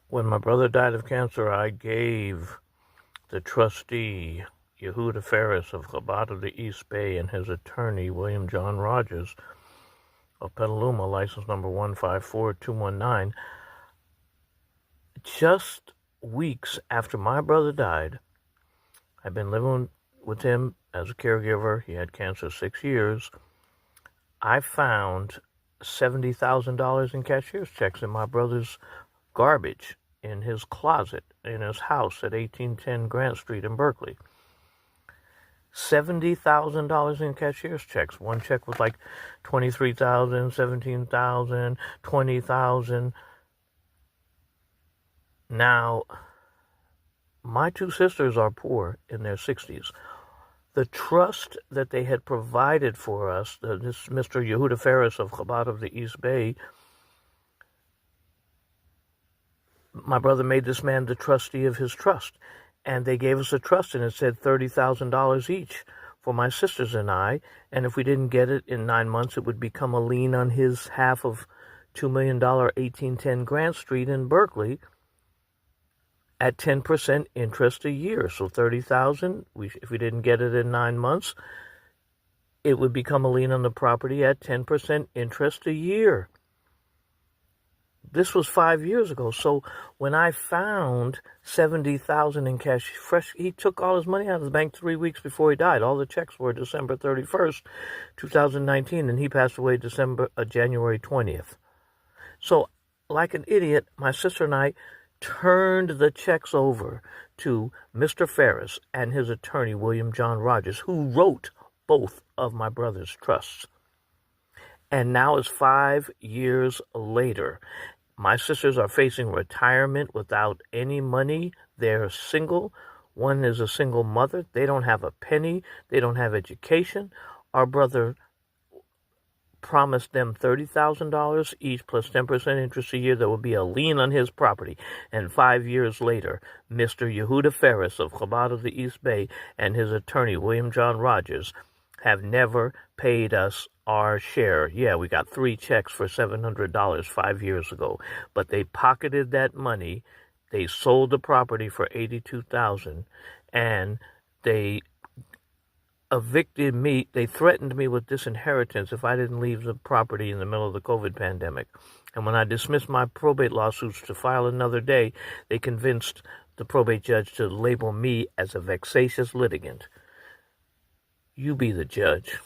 When my brother died of cancer, I gave the trustee, Ferris of Chabad of the East Bay, and his attorney, William John Rogers of Petaluma, license number 154219, just weeks after my brother died. I've been living with him as a caregiver. He had cancer 6 years. I found $70,000 in cashier's checks in my brother's garbage in his closet in his house at 1810 Grant Street in Berkeley. $70,000 in cashier's checks. One check was like $23,000, $17,000, $20,000. Now, my two sisters are poor in their 60s. The trust that they had provided for us, this Mr. Ferris of Chabad of the East Bay, my brother made this man the trustee of his trust. And they gave us a trust, and it said $30,000 each for my sisters and I. And if we didn't get it in 9 months, it would become a lien on his half of $2 million, 1810 Grant Street in Berkeley, at 10% interest a year. So $30,000. If we didn't get it in 9 months, it would become a lien on the property at 10% interest a year. This was 5 years ago. So when I found $70,000 in cash, he took all his money out of the bank 3 weeks before he died. All the checks were December 31st, 2019, and he passed away January 20th. So, like an idiot, my sister and I turned the checks over to Mr. Ferris and his attorney, William John Rogers, who wrote both of my brother's trusts. And now it's 5 years later. My sisters are facing retirement without any money. They're single. One is a single mother. They don't have a penny. They don't have education. Our brother promised them $30,000 each plus 10% interest a year. There will be a lien on his property. And 5 years later, Mr. Ferris of Chabad of the East Bay and his attorney, William John Rogers, have never paid us our share. Yeah, we got 3 checks for $700 5 years ago, but they pocketed that money. They sold the property for $82,000, and they evicted me. They threatened me with disinheritance if I didn't leave the property in the middle of the COVID pandemic. And when I dismissed my probate lawsuits to file another day, they convinced the probate judge to label me as a vexatious litigant. You be the judge.